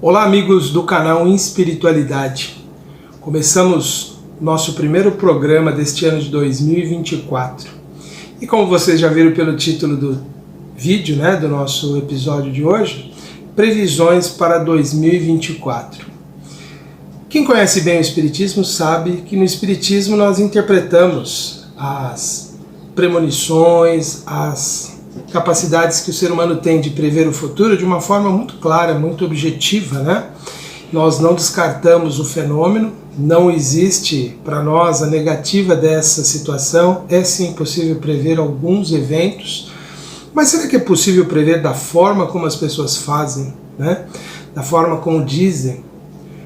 Olá, amigos do canal Espiritualidade. Começamos nosso primeiro programa deste ano de 2024. E como vocês já viram pelo título do vídeo, do nosso episódio de hoje, previsões para 2024. Quem conhece bem o Espiritismo sabe que no Espiritismo nós interpretamos as premonições, as capacidades que o ser humano tem de prever o futuro de uma forma muito clara, muito objetiva, Nós não descartamos o fenômeno, não existe para nós a negativa dessa situação, é sim possível prever alguns eventos, mas será que é possível prever da forma como as pessoas fazem, Da forma como dizem?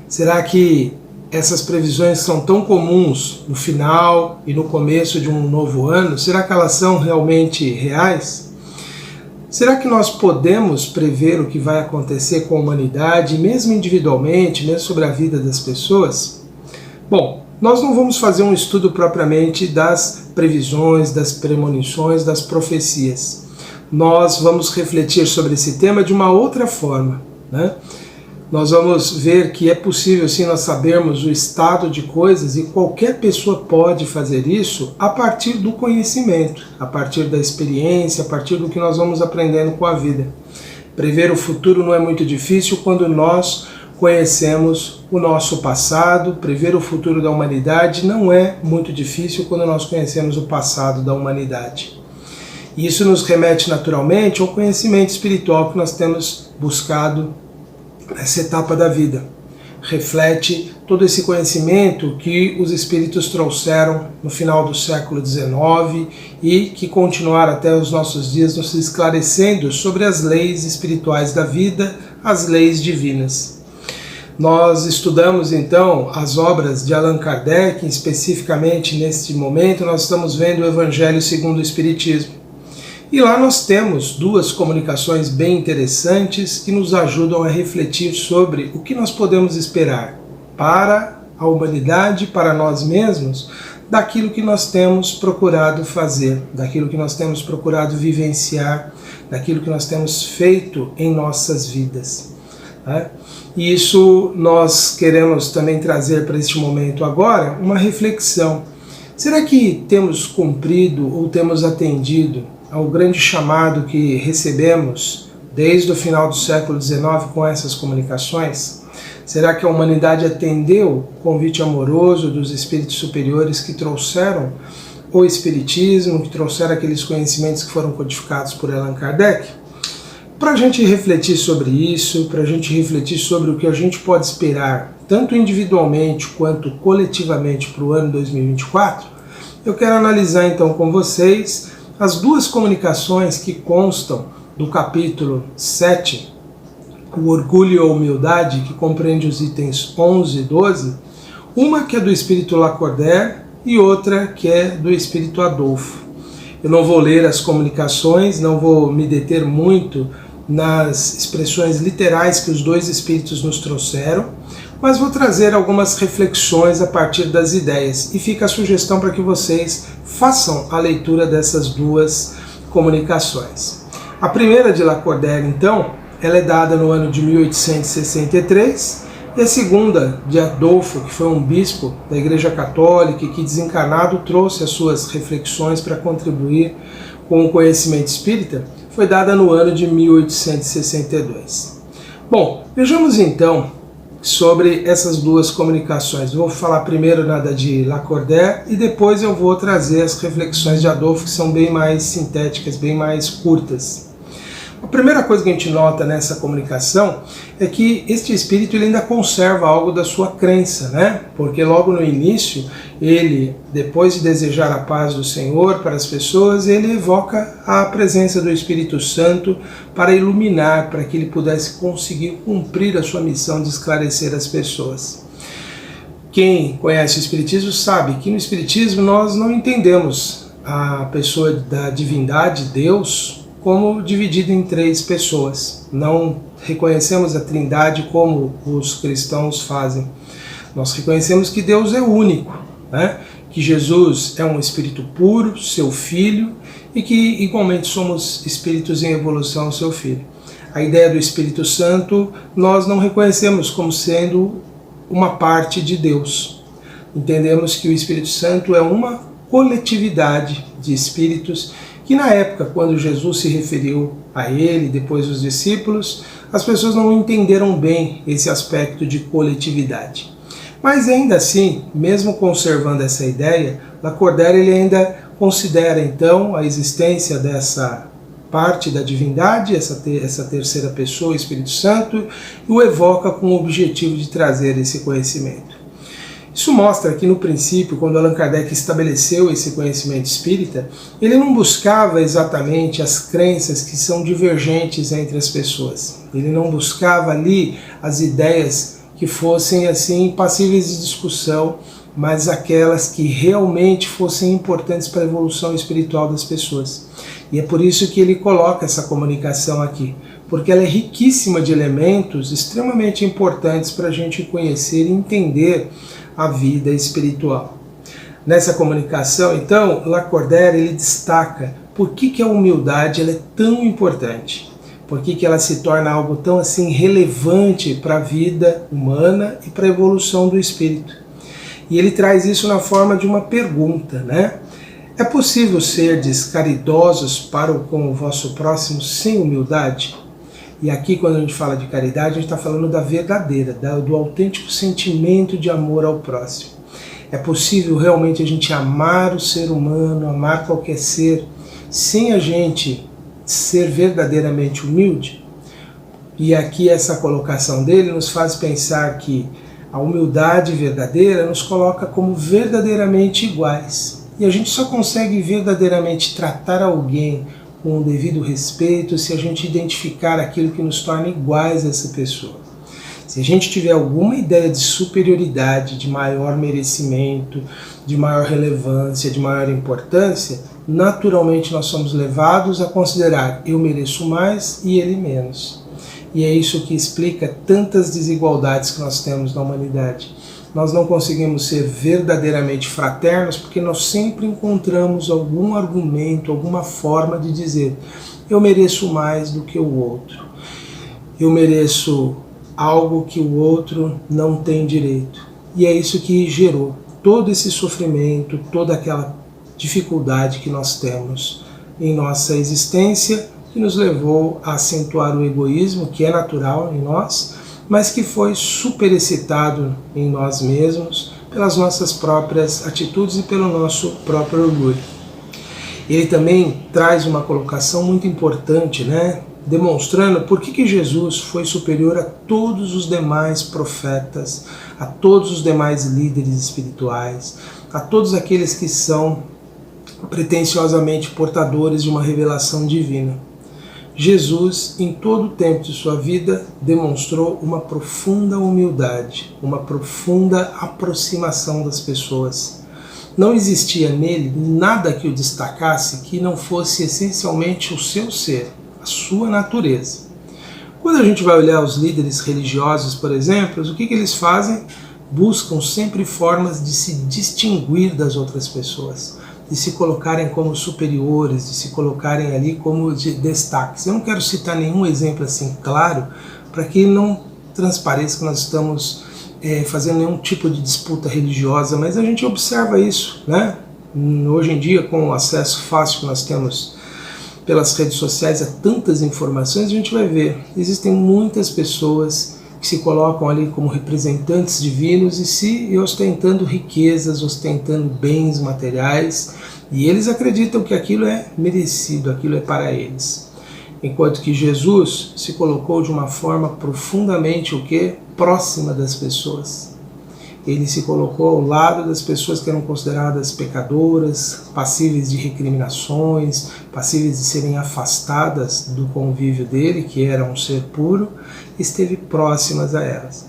Será que essas previsões são tão comuns no final e no começo de um novo ano? Será que elas são realmente reais? Será que nós podemos prever o que vai acontecer com a humanidade, mesmo individualmente, mesmo sobre a vida das pessoas? Bom, nós não vamos fazer um estudo propriamente das previsões, das premonições, das profecias. Nós vamos refletir sobre esse tema de uma outra forma, Nós vamos ver que é possível sim nós sabermos o estado de coisas e qualquer pessoa pode fazer isso a partir do conhecimento, a partir da experiência, a partir do que nós vamos aprendendo com a vida. Prever o futuro não é muito difícil quando nós conhecemos o nosso passado. Prever o futuro da humanidade não é muito difícil quando nós conhecemos o passado da humanidade. E isso nos remete naturalmente ao conhecimento espiritual que nós temos buscado nessa etapa da vida. Reflete todo esse conhecimento que os espíritos trouxeram no final do século XIX e que continuaram até os nossos dias nos esclarecendo sobre as leis espirituais da vida, as leis divinas. Nós estudamos então as obras de Allan Kardec, especificamente neste momento nós estamos vendo o Evangelho segundo o Espiritismo. E lá nós temos duas comunicações bem interessantes que nos ajudam a refletir sobre o que nós podemos esperar para a humanidade, para nós mesmos, daquilo que nós temos procurado fazer, daquilo que nós temos procurado vivenciar, daquilo que nós temos feito em nossas vidas. E isso nós queremos também trazer para este momento agora uma reflexão. Será que temos cumprido ou temos atendido ao grande chamado que recebemos desde o final do século XIX com essas comunicações? Será que a humanidade atendeu o convite amoroso dos espíritos superiores que trouxeram o Espiritismo, que trouxeram aqueles conhecimentos que foram codificados por Allan Kardec? Para a gente refletir sobre isso, para a gente refletir sobre o que a gente pode esperar, tanto individualmente quanto coletivamente para o ano 2024, eu quero analisar então com vocês as duas comunicações que constam do capítulo 7, o Orgulho e a Humildade, que compreende os itens 11 e 12, uma que é do Espírito Lacordaire e outra que é do Espírito Adolfo. Eu não vou ler as comunicações, não vou me deter muito nas expressões literais que os dois espíritos nos trouxeram, mas vou trazer algumas reflexões a partir das ideias e fica a sugestão para que vocês façam a leitura dessas duas comunicações. A primeira de Lacordaire, então, ela é dada no ano de 1863 e a segunda de Adolfo, que foi um bispo da Igreja Católica e que desencarnado trouxe as suas reflexões para contribuir com o conhecimento espírita, foi dada no ano de 1862. Bom, vejamos então sobre essas duas comunicações. Vou falar primeiro nada de Lacordaire e depois eu vou trazer as reflexões de Adolfo, que são bem mais sintéticas, bem mais curtas. A primeira coisa que a gente nota nessa comunicação é que este espírito ele ainda conserva algo da sua crença, Porque logo no início, ele, depois de desejar a paz do Senhor para as pessoas, ele evoca a presença do Espírito Santo para iluminar, para que ele pudesse conseguir cumprir a sua missão de esclarecer as pessoas. Quem conhece o Espiritismo sabe que no Espiritismo nós não entendemos a pessoa da divindade, Deus, como dividido em três pessoas. Não reconhecemos a Trindade como os cristãos fazem. Nós reconhecemos que Deus é único, que Jesus é um espírito puro, seu filho, e que igualmente somos espíritos em evolução, seu filho. A ideia do Espírito Santo nós não reconhecemos como sendo uma parte de Deus. Entendemos que o Espírito Santo é uma coletividade de espíritos que na época, quando Jesus se referiu a ele e depois os discípulos, as pessoas não entenderam bem esse aspecto de coletividade. Mas ainda assim, mesmo conservando essa ideia, Lacordaire ele ainda considera então a existência dessa parte da divindade, essa terceira pessoa, o Espírito Santo, e o evoca com o objetivo de trazer esse conhecimento. Isso mostra que no princípio, quando Allan Kardec estabeleceu esse conhecimento espírita, ele não buscava exatamente as crenças que são divergentes entre as pessoas. Ele não buscava ali as ideias que fossem assim passíveis de discussão, mas aquelas que realmente fossem importantes para a evolução espiritual das pessoas. E é por isso que ele coloca essa comunicação aqui, porque ela é riquíssima de elementos extremamente importantes para a gente conhecer e entender a vida espiritual. Nessa comunicação, então, Lacordaire ele destaca por que a humildade ela é tão importante, por que ela se torna algo tão assim relevante para a vida humana e para a evolução do espírito. E ele traz isso na forma de uma pergunta, né? É possível serdes caridosos para com o vosso próximo sem humildade? E aqui, quando a gente fala de caridade, a gente está falando da verdadeira, do autêntico sentimento de amor ao próximo. É possível realmente a gente amar o ser humano, amar qualquer ser, sem a gente ser verdadeiramente humilde? E aqui essa colocação dele nos faz pensar que a humildade verdadeira nos coloca como verdadeiramente iguais. E a gente só consegue verdadeiramente tratar alguém com o devido respeito se a gente identificar aquilo que nos torna iguais a essa pessoa. Se a gente tiver alguma ideia de superioridade, de maior merecimento, de maior relevância, de maior importância, naturalmente nós somos levados a considerar eu mereço mais e ele menos. E é isso que explica tantas desigualdades que nós temos na humanidade. Nós não conseguimos ser verdadeiramente fraternos porque nós sempre encontramos algum argumento, alguma forma de dizer eu mereço mais do que o outro. Eu mereço algo que o outro não tem direito. E é isso que gerou todo esse sofrimento, toda aquela dificuldade que nós temos em nossa existência, que nos levou a acentuar o egoísmo, que é natural em nós, mas que foi superexcitado em nós mesmos pelas nossas próprias atitudes e pelo nosso próprio orgulho. Ele também traz uma colocação muito importante, né? Demonstrando por que Jesus foi superior a todos os demais profetas, a todos os demais líderes espirituais, a todos aqueles que são pretensiosamente portadores de uma revelação divina. Jesus, em todo o tempo de sua vida, demonstrou uma profunda humildade, uma profunda aproximação das pessoas. Não existia nele nada que o destacasse que não fosse essencialmente o seu ser, a sua natureza. Quando a gente vai olhar os líderes religiosos, por exemplo, o que eles fazem? Buscam sempre formas de se distinguir das outras pessoas, de se colocarem como superiores, de se colocarem ali como de destaques. Eu não quero citar nenhum exemplo assim claro, para que não transpareça que nós estamos fazendo nenhum tipo de disputa religiosa, mas a gente observa isso, né? Hoje em dia, com o acesso fácil que nós temos pelas redes sociais a tantas informações, a gente vai ver, existem muitas pessoas que se colocam ali como representantes divinos e ostentando riquezas, ostentando bens materiais, e eles acreditam que aquilo é merecido, aquilo é para eles. Enquanto que Jesus se colocou de uma forma profundamente próxima das pessoas. Ele se colocou ao lado das pessoas que eram consideradas pecadoras, passíveis de recriminações, passíveis de serem afastadas do convívio dele, que era um ser puro, esteve próximas a elas.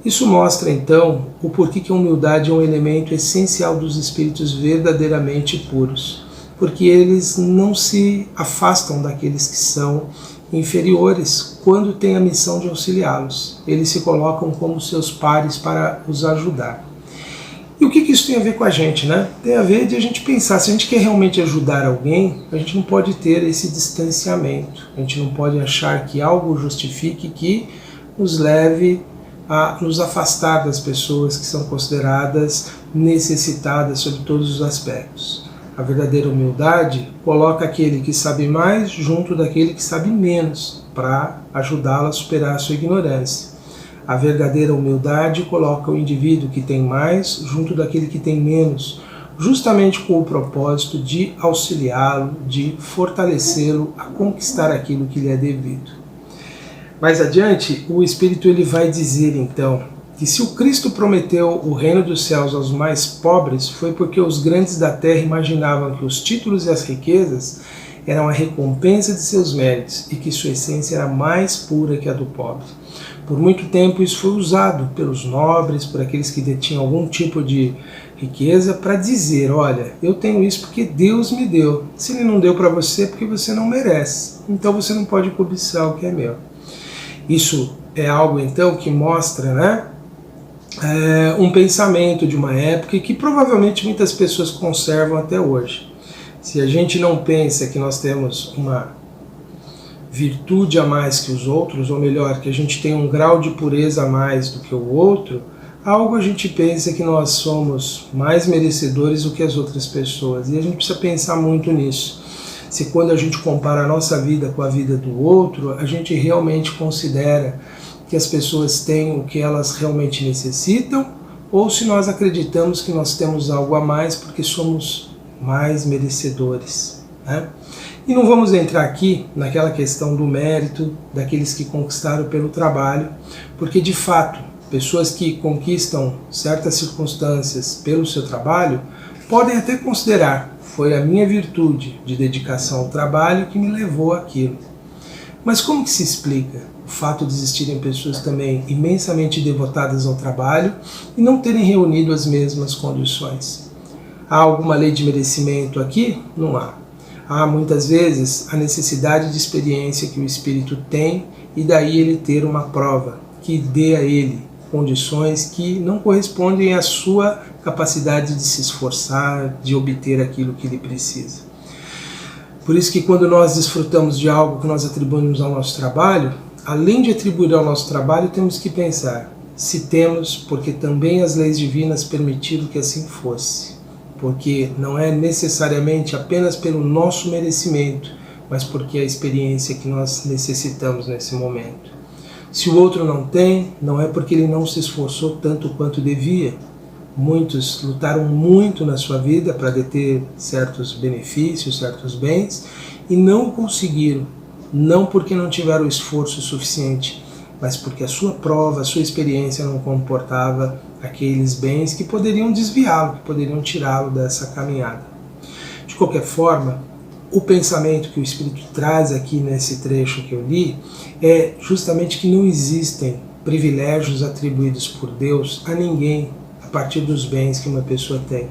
Isso mostra então o porquê que a humildade é um elemento essencial dos espíritos verdadeiramente puros, porque eles não se afastam daqueles que são inferiores quando têm a missão de auxiliá-los. Eles se colocam como seus pares para os ajudar. E o que isso tem a ver com a gente, né? Tem a ver de a gente pensar, se a gente quer realmente ajudar alguém, a gente não pode ter esse distanciamento, a gente não pode achar que algo justifique que nos leve a nos afastar das pessoas que são consideradas necessitadas sob todos os aspectos. A verdadeira humildade coloca aquele que sabe mais junto daquele que sabe menos, para ajudá-lo a superar a sua ignorância. A verdadeira humildade coloca o indivíduo que tem mais junto daquele que tem menos, justamente com o propósito de auxiliá-lo, de fortalecê-lo a conquistar aquilo que lhe é devido. Mais adiante, o Espírito ele vai dizer então que se o Cristo prometeu o reino dos céus aos mais pobres, foi porque os grandes da terra imaginavam que os títulos e as riquezas eram a recompensa de seus méritos e que sua essência era mais pura que a do pobre. Por muito tempo isso foi usado pelos nobres, por aqueles que detinham algum tipo de riqueza, para dizer, olha, eu tenho isso porque Deus me deu. Se Ele não deu para você, é porque você não merece. Então você não pode cobiçar o que é meu. Isso é algo então que mostra, né, um pensamento de uma época que provavelmente muitas pessoas conservam até hoje. Se a gente não pensa que nós temos uma virtude a mais que os outros, ou melhor, que a gente tem um grau de pureza a mais do que o outro, algo a gente pensa que nós somos mais merecedores do que as outras pessoas. E a gente precisa pensar muito nisso. Se quando a gente compara a nossa vida com a vida do outro, a gente realmente considera que as pessoas têm o que elas realmente necessitam, ou se nós acreditamos que nós temos algo a mais porque somos mais merecedores, né? E não vamos entrar aqui naquela questão do mérito daqueles que conquistaram pelo trabalho, porque de fato, pessoas que conquistam certas circunstâncias pelo seu trabalho podem até considerar, foi a minha virtude de dedicação ao trabalho que me levou àquilo. Mas como que se explica o fato de existirem pessoas também imensamente devotadas ao trabalho e não terem reunido as mesmas condições? Há alguma lei de merecimento aqui? Não há. Há muitas vezes a necessidade de experiência que o espírito tem e daí ele ter uma prova que dê a ele condições que não correspondem à sua capacidade de se esforçar, de obter aquilo que ele precisa. Por isso que quando nós desfrutamos de algo que nós atribuímos ao nosso trabalho, além de atribuir ao nosso trabalho, temos que pensar se temos, porque também as leis divinas permitiram que assim fosse. Porque não é necessariamente apenas pelo nosso merecimento, mas porque é a experiência que nós necessitamos nesse momento. Se o outro não tem, não é porque ele não se esforçou tanto quanto devia. Muitos lutaram muito na sua vida para deter certos benefícios, certos bens, e não conseguiram, não porque não tiveram esforço suficiente, mas porque a sua prova, a sua experiência não comportava aqueles bens que poderiam desviá-lo, que poderiam tirá-lo dessa caminhada. De qualquer forma, o pensamento que o Espírito traz aqui nesse trecho que eu li é justamente que não existem privilégios atribuídos por Deus a ninguém a partir dos bens que uma pessoa tem.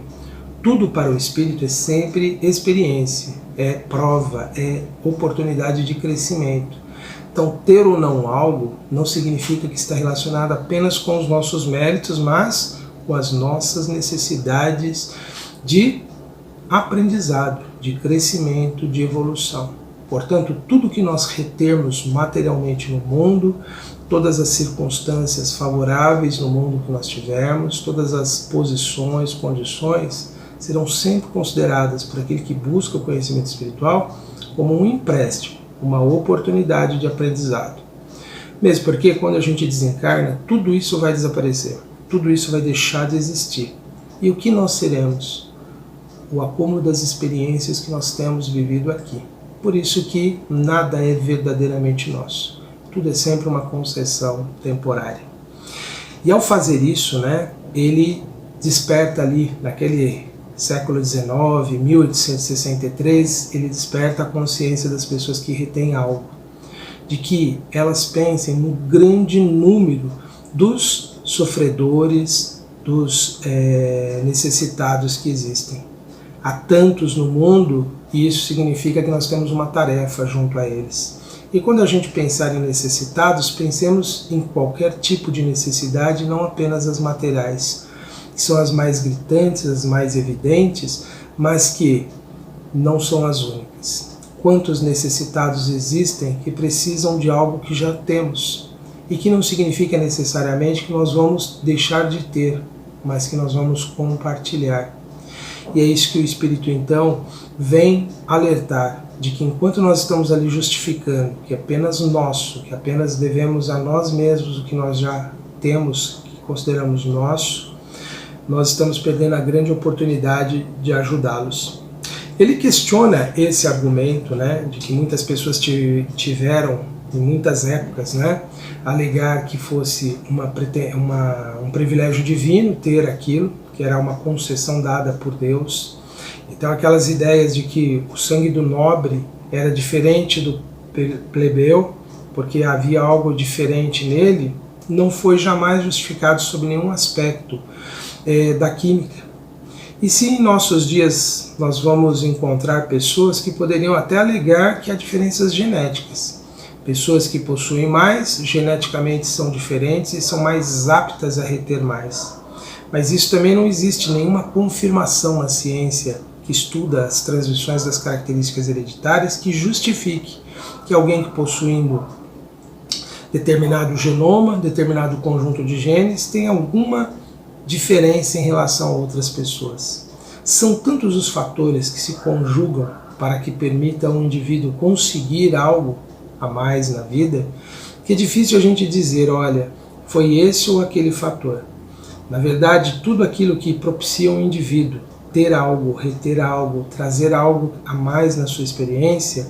Tudo para o Espírito é sempre experiência, é prova, é oportunidade de crescimento. Então, ter ou não algo não significa que está relacionado apenas com os nossos méritos, mas com as nossas necessidades de aprendizado, de crescimento, de evolução. Portanto, tudo que nós retermos materialmente no mundo, todas as circunstâncias favoráveis no mundo que nós tivermos, todas as posições, condições, serão sempre consideradas por aquele que busca o conhecimento espiritual como um empréstimo, uma oportunidade de aprendizado. Mesmo porque quando a gente desencarna, tudo isso vai desaparecer, tudo isso vai deixar de existir. E o que nós seremos? O acúmulo das experiências que nós temos vivido aqui. Por isso que nada é verdadeiramente nosso. Tudo é sempre uma concessão temporária. E ao fazer isso, né, ele desperta ali, naquele século XIX, 1863, ele desperta a consciência das pessoas que retêm algo, de que elas pensem no grande número dos sofredores, dos necessitados que existem. Há tantos no mundo e isso significa que nós temos uma tarefa junto a eles. E quando a gente pensar em necessitados, pensemos em qualquer tipo de necessidade, não apenas as materiais. que são as mais gritantes, as mais evidentes, mas que não são as únicas. Quantos necessitados existem que precisam de algo que já temos e que não significa necessariamente que nós vamos deixar de ter, mas que nós vamos compartilhar. E é isso que o Espírito então vem alertar, de que enquanto nós estamos ali justificando que é apenas nosso, que apenas devemos a nós mesmos o que nós já temos, que consideramos nosso, nós estamos perdendo a grande oportunidade de ajudá-los. Ele questiona esse argumento, né, de que muitas pessoas tiveram, em muitas épocas, né, alegar que fosse um privilégio divino ter aquilo, que era uma concessão dada por Deus. Então aquelas ideias de que o sangue do nobre era diferente do plebeu, porque havia algo diferente nele, não foi jamais justificado sob nenhum aspecto da química. E se em nossos dias nós vamos encontrar pessoas que poderiam até alegar que há diferenças genéticas. Pessoas que possuem mais, geneticamente são diferentes e são mais aptas a reter mais. Mas isso também não existe nenhuma confirmação na ciência que estuda as transmissões das características hereditárias que justifique que alguém que possuindo determinado genoma, determinado conjunto de genes, tem alguma diferença em relação a outras pessoas. São tantos os fatores que se conjugam para que permita um indivíduo conseguir algo a mais na vida, que é difícil a gente dizer, olha, foi esse ou aquele fator. Na verdade, tudo aquilo que propicia um indivíduo ter algo, reter algo, trazer algo a mais na sua experiência,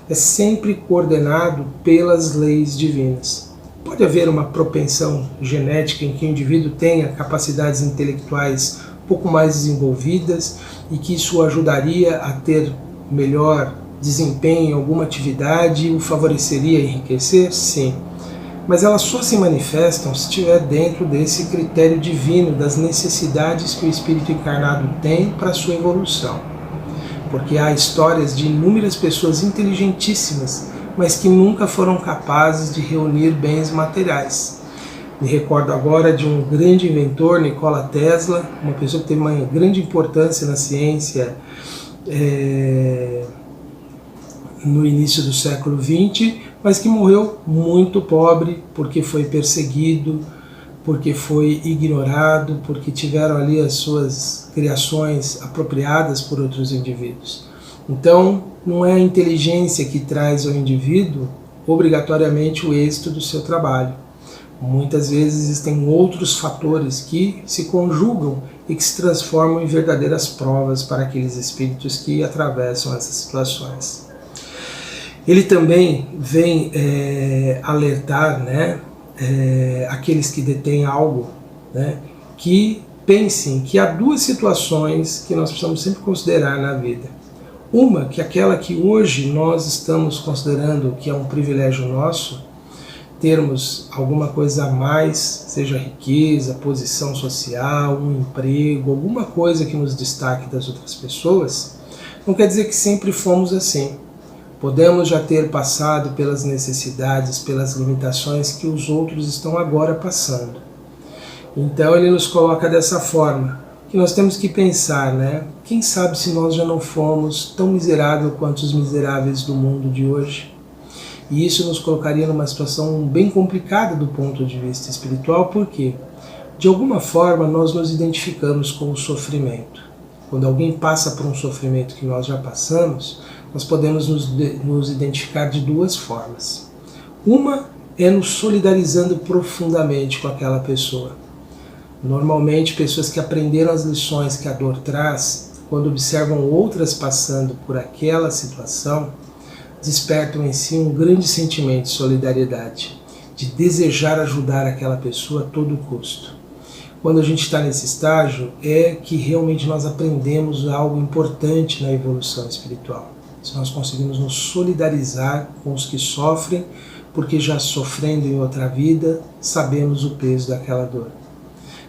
é sempre coordenado pelas leis divinas. Pode haver uma propensão genética em que o indivíduo tenha capacidades intelectuais um pouco mais desenvolvidas e que isso o ajudaria a ter melhor desempenho em alguma atividade e o favoreceria a enriquecer? Sim. Mas elas só se manifestam se estiver dentro desse critério divino das necessidades que o espírito encarnado tem para a sua evolução. Porque há histórias de inúmeras pessoas inteligentíssimas, mas que nunca foram capazes de reunir bens materiais. Me recordo agora de um grande inventor, Nikola Tesla, uma pessoa que teve uma grande importância na ciência no início do século XX, mas que morreu muito pobre porque foi perseguido, porque foi ignorado, porque tiveram ali as suas criações apropriadas por outros indivíduos. Então, não é a inteligência que traz ao indivíduo obrigatoriamente o êxito do seu trabalho. Muitas vezes existem outros fatores que se conjugam e que se transformam em verdadeiras provas para aqueles espíritos que atravessam essas situações. Ele também vem alertar, né, aqueles que detêm algo, né, que pensem que há duas situações que nós precisamos sempre considerar na vida. Uma, que aquela que hoje nós estamos considerando que é um privilégio nosso, termos alguma coisa a mais, seja riqueza, posição social, um emprego, alguma coisa que nos destaque das outras pessoas, não quer dizer que sempre fomos assim. Podemos já ter passado pelas necessidades, pelas limitações que os outros estão agora passando. Então ele nos coloca dessa forma, que nós temos que pensar, né? Quem sabe se nós já não fomos tão miseráveis quanto os miseráveis do mundo de hoje? E isso nos colocaria numa situação bem complicada do ponto de vista espiritual, porque de alguma forma nós nos identificamos com o sofrimento. Quando alguém passa por um sofrimento que nós já passamos, nós podemos nos identificar de duas formas. Uma é nos solidarizando profundamente com aquela pessoa. Normalmente, pessoas que aprenderam as lições que a dor traz, quando observam outras passando por aquela situação, despertam em si um grande sentimento de solidariedade, de desejar ajudar aquela pessoa a todo custo. Quando a gente está nesse estágio, é que realmente nós aprendemos algo importante na evolução espiritual. Se nós conseguimos nos solidarizar com os que sofrem, porque já sofrendo em outra vida, sabemos o peso daquela dor.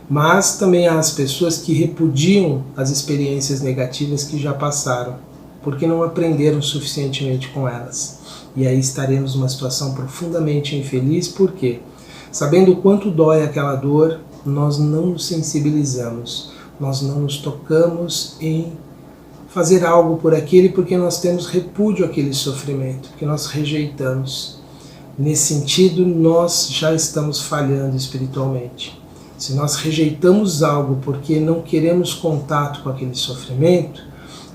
Mas também há as pessoas que repudiam as experiências negativas que já passaram, porque não aprenderam suficientemente com elas. E aí estaremos numa situação profundamente infeliz, porque, sabendo o quanto dói aquela dor, nós não nos sensibilizamos, nós não nos tocamos em fazer algo por aquele porque nós temos repúdio àquele sofrimento, porque nós rejeitamos. Nesse sentido, nós já estamos falhando espiritualmente. Se nós rejeitamos algo porque não queremos contato com aquele sofrimento,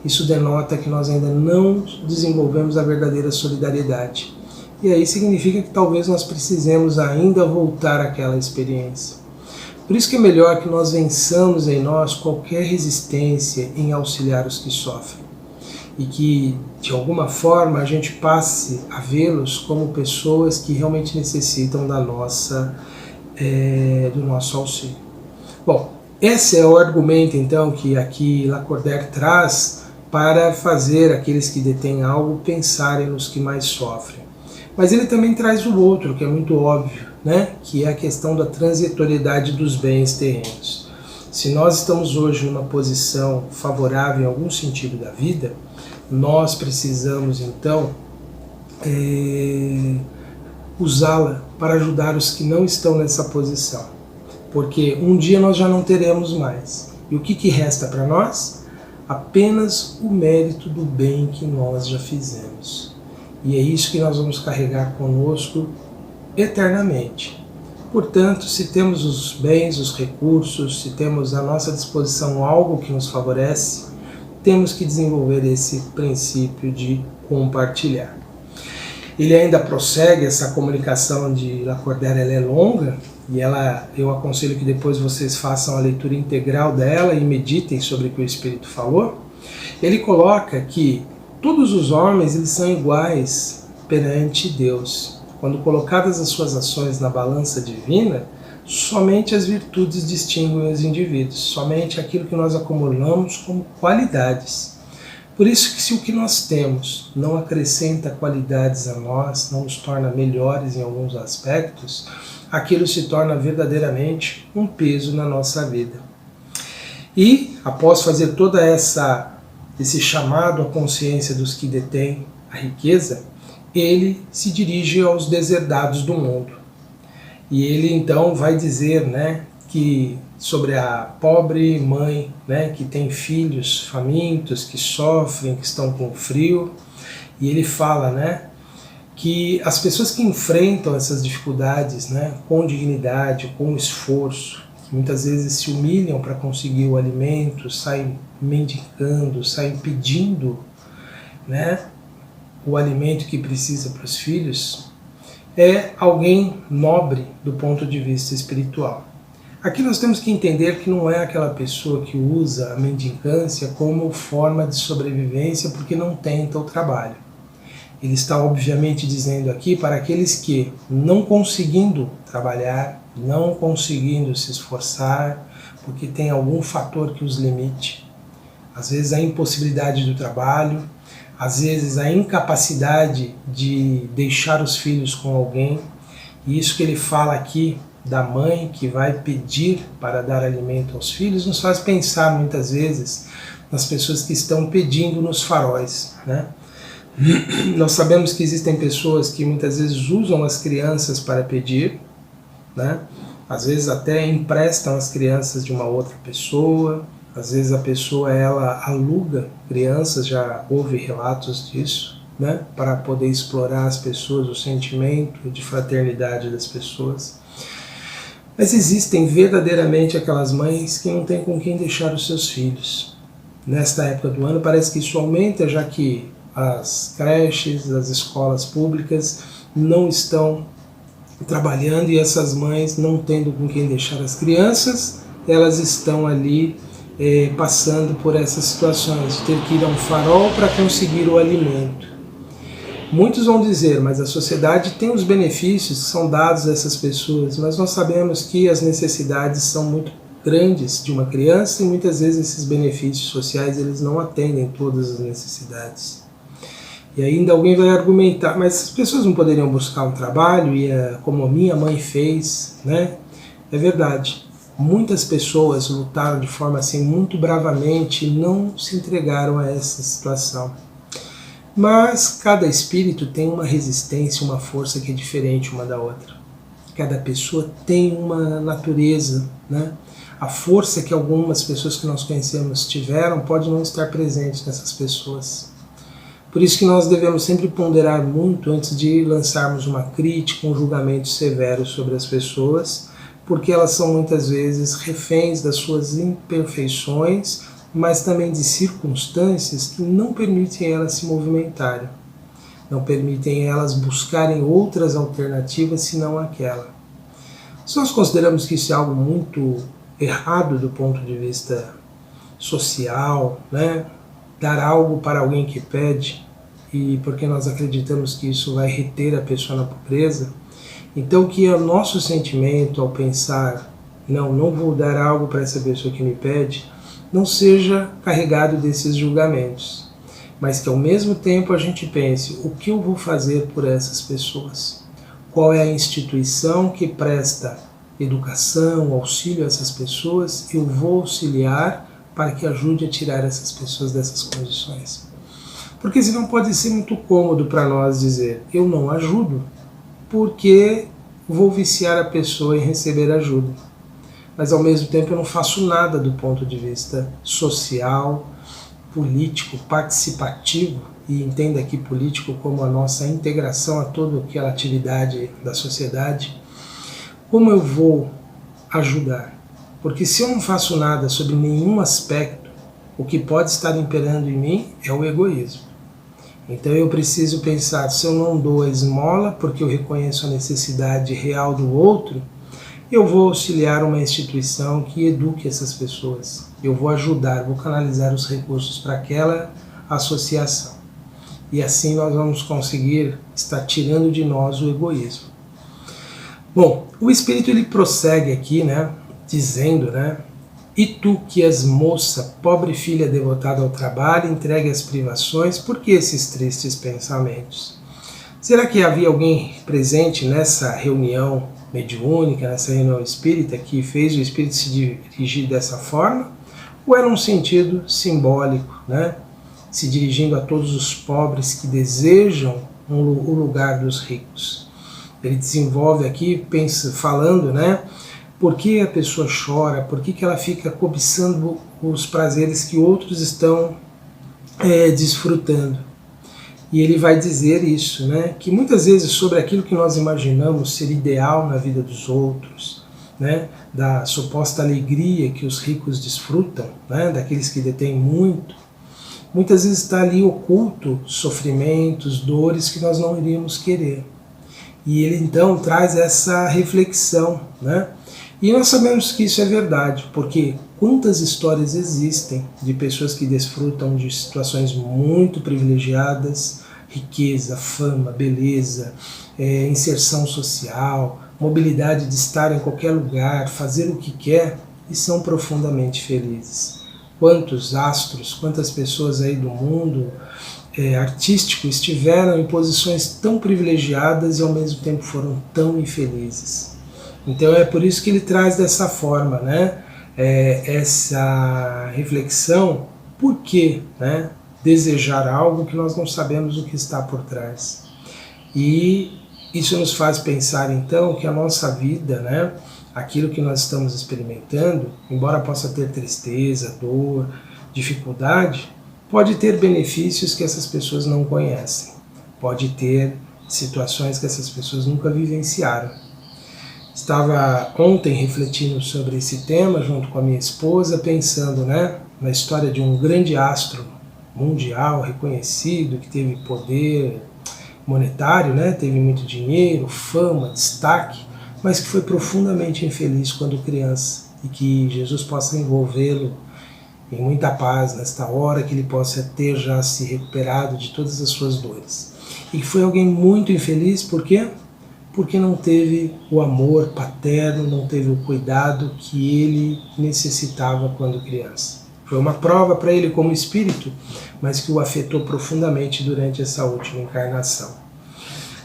isso denota que nós ainda não desenvolvemos a verdadeira solidariedade. E aí significa que talvez nós precisemos ainda voltar àquela experiência. Por isso que é melhor que nós vençamos em nós qualquer resistência em auxiliar os que sofrem. E que, de alguma forma, a gente passe a vê-los como pessoas que realmente necessitam do nosso auxílio. Bom, esse é o argumento, então, que aqui Lacordaire traz para fazer aqueles que detêm algo pensarem nos que mais sofrem. Mas ele também traz o outro, que é muito óbvio, né? Que é a questão da transitoriedade dos bens terrenos. Se nós estamos hoje numa posição favorável em algum sentido da vida, nós precisamos então usá-la para ajudar os que não estão nessa posição. Porque um dia nós já não teremos mais. E o que resta para nós? Apenas o mérito do bem que nós já fizemos. E é isso que nós vamos carregar conosco eternamente. Portanto, se temos os bens, os recursos, se temos à nossa disposição algo que nos favorece, temos que desenvolver esse princípio de compartilhar. Ele ainda prossegue, essa comunicação de Lacordaire, ela é longa, e eu aconselho que depois vocês façam a leitura integral dela e meditem sobre o que o Espírito falou. Ele coloca que todos os homens eles são iguais perante Deus. Quando colocadas as suas ações na balança divina, somente as virtudes distinguem os indivíduos, somente aquilo que nós acumulamos como qualidades. Por isso que se o que nós temos não acrescenta qualidades a nós, não nos torna melhores em alguns aspectos, aquilo se torna verdadeiramente um peso na nossa vida. E, após fazer toda esse chamado à consciência dos que detêm a riqueza, ele se dirige aos deserdados do mundo. E ele então vai dizer, que sobre a pobre mãe, que tem filhos famintos, que sofrem, que estão com frio, e ele fala, que as pessoas que enfrentam essas dificuldades, com dignidade, com esforço, que muitas vezes se humilham para conseguir o alimento, saem mendicando, saem pedindo, o alimento que precisa para os filhos, é alguém nobre do ponto de vista espiritual. Aqui nós temos que entender que não é aquela pessoa que usa a mendicância como forma de sobrevivência porque não tenta o trabalho. Ele está obviamente dizendo aqui para aqueles que, não conseguindo trabalhar, não conseguindo se esforçar, porque tem algum fator que os limite, às vezes a impossibilidade do trabalho, às vezes a incapacidade de deixar os filhos com alguém, e isso que ele fala aqui da mãe que vai pedir para dar alimento aos filhos, nos faz pensar muitas vezes nas pessoas que estão pedindo nos faróis. Nós sabemos que existem pessoas que muitas vezes usam as crianças para pedir, às vezes até emprestam as crianças de uma outra pessoa, às vezes a pessoa ela aluga crianças, já houve relatos disso, para poder explorar as pessoas, o sentimento de fraternidade das pessoas. Mas existem verdadeiramente aquelas mães que não têm com quem deixar os seus filhos. Nesta época do ano parece que isso aumenta, já que as creches, as escolas públicas não estão trabalhando e essas mães não tendo com quem deixar as crianças, elas estão ali passando por essas situações, de ter que ir a um farol para conseguir o alimento. Muitos vão dizer, mas a sociedade tem os benefícios que são dados a essas pessoas, mas nós sabemos que as necessidades são muito grandes de uma criança e muitas vezes esses benefícios sociais eles não atendem todas as necessidades. E ainda alguém vai argumentar, mas as pessoas não poderiam buscar um trabalho como a minha mãe fez, É verdade. Muitas pessoas lutaram de forma assim muito bravamente e não se entregaram a essa situação. Mas cada espírito tem uma resistência, uma força que é diferente uma da outra. Cada pessoa tem uma natureza, né? A força que algumas pessoas que nós conhecemos tiveram pode não estar presente nessas pessoas. Por isso que nós devemos sempre ponderar muito antes de lançarmos uma crítica, um julgamento severo sobre as pessoas, porque elas são muitas vezes reféns das suas imperfeições, mas também de circunstâncias que não permitem elas se movimentarem, não permitem elas buscarem outras alternativas senão aquela. Se nós consideramos que isso é algo muito errado do ponto de vista social, né? Dar algo para alguém que pede, e porque nós acreditamos que isso vai reter a pessoa na pobreza, então que o nosso sentimento ao pensar, não vou dar algo para essa pessoa que me pede, não seja carregado desses julgamentos, mas que ao mesmo tempo a gente pense, o que eu vou fazer por essas pessoas? Qual é a instituição que presta educação, auxílio a essas pessoas? Eu vou auxiliar para que ajude a tirar essas pessoas dessas condições. Porque senão pode ser muito cômodo para nós dizer, eu não ajudo, porque vou viciar a pessoa em receber ajuda. Mas ao mesmo tempo eu não faço nada do ponto de vista social, político, participativo, e entenda aqui político como a nossa integração a toda aquela atividade da sociedade. Como eu vou ajudar? Porque se eu não faço nada sobre nenhum aspecto, o que pode estar imperando em mim é o egoísmo. Então eu preciso pensar, se eu não dou a esmola porque eu reconheço a necessidade real do outro, eu vou auxiliar uma instituição que eduque essas pessoas. Eu vou ajudar, vou canalizar os recursos para aquela associação. E assim nós vamos conseguir estar tirando de nós o egoísmo. Bom, o Espírito ele prossegue aqui, né, dizendo, né, e tu que és moça, pobre filha devotada ao trabalho, entregue às privações, por que esses tristes pensamentos? Será que havia alguém presente nessa reunião mediúnica, nessa reunião espírita, que fez o Espírito se dirigir dessa forma? Ou era um sentido simbólico, né, se dirigindo a todos os pobres que desejam o lugar dos ricos? Ele desenvolve aqui, falando, né, por que a pessoa chora, por que ela fica cobiçando os prazeres que outros estão desfrutando. E ele vai dizer isso, né, que muitas vezes sobre aquilo que nós imaginamos ser ideal na vida dos outros, né, da suposta alegria que os ricos desfrutam, né, daqueles que detêm muito, muitas vezes está ali oculto sofrimentos, dores que nós não iríamos querer. E ele então traz essa reflexão, né? E nós sabemos que isso é verdade, porque quantas histórias existem de pessoas que desfrutam de situações muito privilegiadas, riqueza, fama, beleza, inserção social, mobilidade de estar em qualquer lugar, fazer o que quer, e são profundamente felizes. Quantos astros, quantas pessoas aí do mundo artístico estiveram em posições tão privilegiadas e ao mesmo tempo foram tão infelizes. Então é por isso que ele traz dessa forma, né, essa reflexão, por que, né, desejar algo que nós não sabemos o que está por trás. E isso nos faz pensar então que a nossa vida, né, aquilo que nós estamos experimentando, embora possa ter tristeza, dor, dificuldade, pode ter benefícios que essas pessoas não conhecem, pode ter situações que essas pessoas nunca vivenciaram. Estava ontem refletindo sobre esse tema junto com a minha esposa, pensando, né, na história de um grande astro mundial reconhecido, que teve poder monetário, né, teve muito dinheiro, fama, destaque, mas que foi profundamente infeliz quando criança, e que Jesus possa envolvê-lo em muita paz nesta hora, que ele possa ter já se recuperado de todas as suas dores. E que foi alguém muito infeliz, por quê? Porque não teve o amor paterno, não teve o cuidado que ele necessitava quando criança. Foi uma prova para ele como espírito, mas que o afetou profundamente durante essa última encarnação.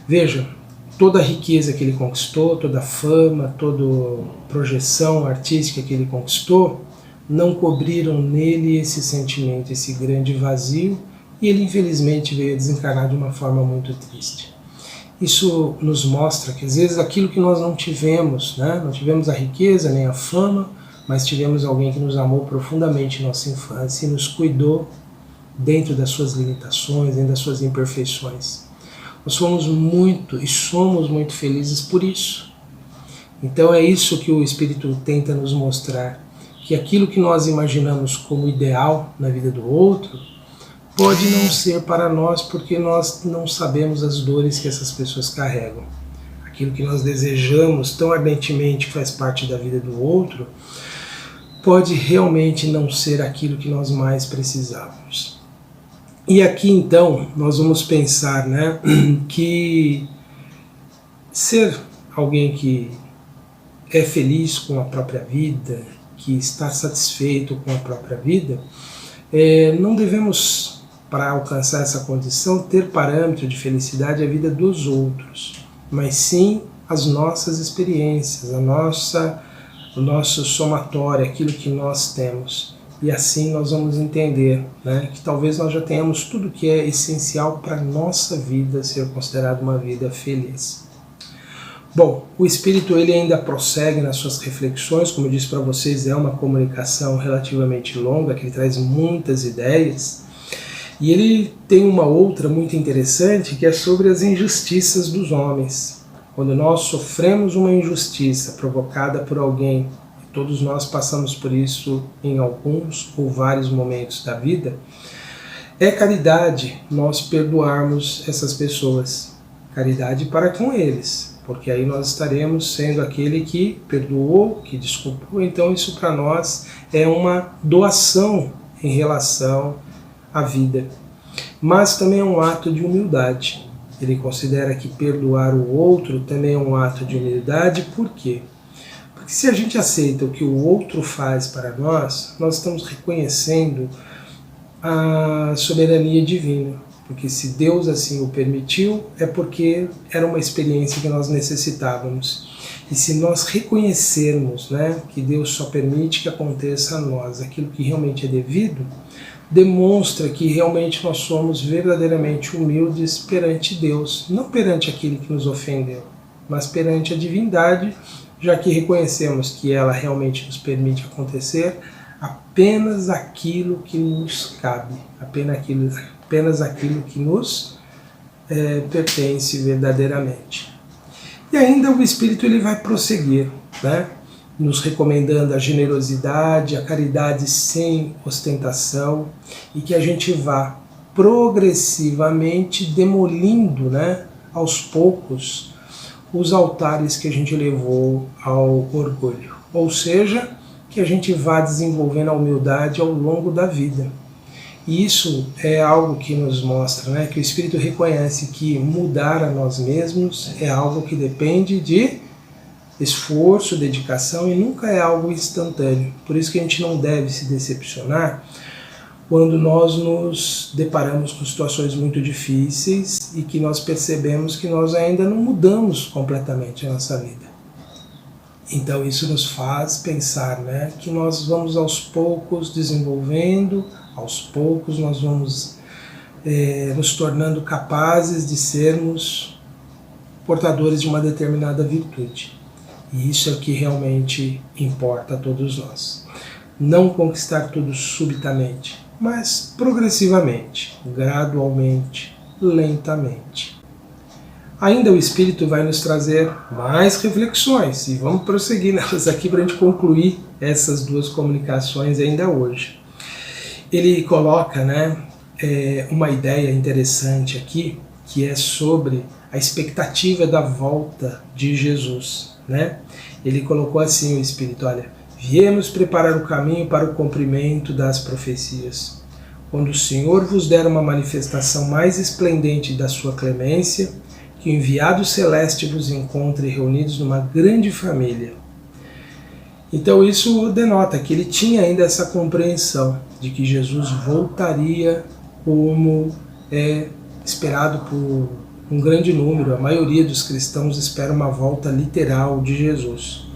Veja, toda a riqueza que ele conquistou, toda a fama, toda a projeção artística que ele conquistou, não cobriram nele esse sentimento, esse grande vazio, e ele infelizmente veio a desencarnar de uma forma muito triste. Isso nos mostra que às vezes aquilo que nós não tivemos, né? Não tivemos a riqueza nem a fama, mas tivemos alguém que nos amou profundamente em nossa infância e nos cuidou dentro das suas limitações, dentro das suas imperfeições. Nós fomos muito e somos muito felizes por isso. Então é isso que o Espírito tenta nos mostrar, que aquilo que nós imaginamos como ideal na vida do outro pode não ser para nós, porque nós não sabemos as dores que essas pessoas carregam. Aquilo que nós desejamos tão ardentemente que faz parte da vida do outro pode realmente não ser aquilo que nós mais precisávamos. E aqui então nós vamos pensar, né, que ser alguém que é feliz com a própria vida, que está satisfeito com a própria vida, não devemos, para alcançar essa condição, ter parâmetro de felicidade a vida dos outros, mas sim as nossas experiências, o nosso somatório, aquilo que nós temos. E assim nós vamos entender, né, que talvez nós já tenhamos tudo que é essencial para a nossa vida ser considerada uma vida feliz. Bom, o Espírito ele ainda prossegue nas suas reflexões, como eu disse para vocês, é uma comunicação relativamente longa, que ele traz muitas ideias, e ele tem uma outra muito interessante, que é sobre as injustiças dos homens. Quando nós sofremos uma injustiça provocada por alguém, e todos nós passamos por isso em alguns ou vários momentos da vida, é caridade nós perdoarmos essas pessoas, caridade para com eles, porque aí nós estaremos sendo aquele que perdoou, que desculpou. Então isso para nós é uma doação em relação à vida. Mas também é um ato de humildade. Ele considera que perdoar o outro também é um ato de humildade. Por quê? Porque se a gente aceita o que o outro faz para nós, nós estamos reconhecendo a soberania divina. Porque se Deus assim o permitiu, é porque era uma experiência que nós necessitávamos. E se nós reconhecermos, né, que Deus só permite que aconteça a nós aquilo que realmente é devido, demonstra que realmente nós somos verdadeiramente humildes perante Deus, não perante aquele que nos ofendeu, mas perante a divindade, já que reconhecemos que ela realmente nos permite acontecer apenas aquilo que nos cabe, apenas aquilo que nos pertence verdadeiramente. E ainda o Espírito ele vai prosseguir, né, nos recomendando a generosidade, a caridade sem ostentação, e que a gente vá progressivamente demolindo, né, aos poucos, os altares que a gente levou ao orgulho. Ou seja, que a gente vá desenvolvendo a humildade ao longo da vida. E isso é algo que nos mostra, né, que o Espírito reconhece que mudar a nós mesmos é algo que depende de esforço, dedicação, e nunca é algo instantâneo. Por isso que a gente não deve se decepcionar quando nós nos deparamos com situações muito difíceis e que nós percebemos que nós ainda não mudamos completamente a nossa vida. Então isso nos faz pensar, né, que nós vamos aos poucos desenvolvendo, aos poucos nós vamos nos tornando capazes de sermos portadores de uma determinada virtude. E isso é o que realmente importa a todos nós. Não conquistar tudo subitamente, mas progressivamente, gradualmente, lentamente. Ainda o Espírito vai nos trazer mais reflexões, e vamos prosseguir nelas aqui para a gente concluir essas duas comunicações ainda hoje. Ele coloca, né, uma ideia interessante aqui, que é sobre a expectativa da volta de Jesus, né? Ele colocou assim o Espírito: olha, viemos preparar o caminho para o cumprimento das profecias. Quando o Senhor vos der uma manifestação mais esplendente da sua clemência, que o enviado celeste vos encontre reunidos numa grande família. Então isso denota que ele tinha ainda essa compreensão de que Jesus voltaria como é esperado por um grande número. A maioria dos cristãos espera uma volta literal de Jesus.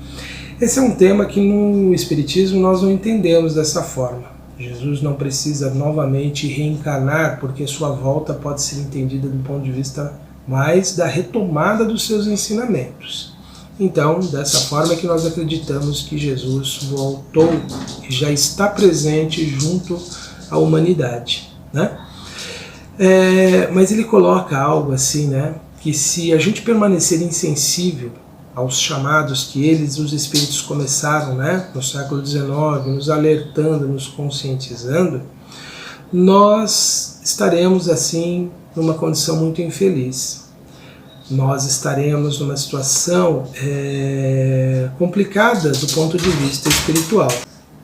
Esse é um tema que no Espiritismo nós não entendemos dessa forma. Jesus não precisa novamente reencarnar, porque sua volta pode ser entendida do ponto de vista mas da retomada dos seus ensinamentos. Então, dessa forma que nós acreditamos que Jesus voltou e já está presente junto à humanidade, né? Mas ele coloca algo assim, né? Que se a gente permanecer insensível aos chamados que eles, os Espíritos, começaram, né, no século XIX, nos alertando, nos conscientizando, nós estaremos assim numa condição muito infeliz. Nós estaremos numa situação complicada do ponto de vista espiritual.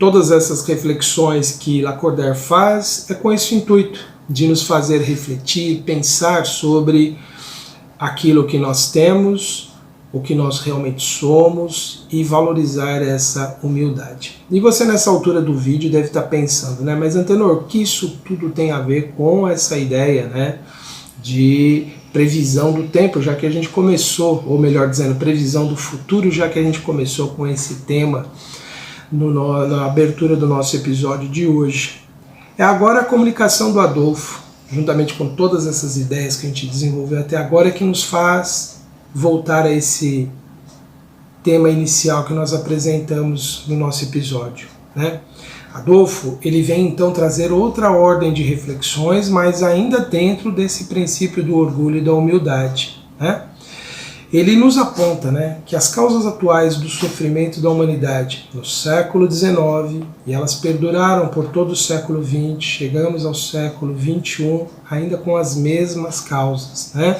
Todas essas reflexões que Lacordaire faz é com esse intuito de nos fazer refletir, pensar sobre aquilo que nós temos, o que nós realmente somos e valorizar essa humildade. E você nessa altura do vídeo deve estar pensando, né? Mas Antenor, o que isso tudo tem a ver com essa ideia, né, de previsão do tempo, já que a gente começou, ou melhor dizendo, previsão do futuro, já que a gente começou com esse tema na abertura do nosso episódio de hoje. É agora a comunicação do Adolfo, juntamente com todas essas ideias que a gente desenvolveu até agora, que nos faz voltar a esse tema inicial que nós apresentamos no nosso episódio, né? Adolfo, ele vem então trazer outra ordem de reflexões, mas ainda dentro desse princípio do orgulho e da humildade, né? Ele nos aponta, né, que as causas atuais do sofrimento da humanidade no século XIX, e elas perduraram por todo o século XX, chegamos ao século XXI, ainda com as mesmas causas, né?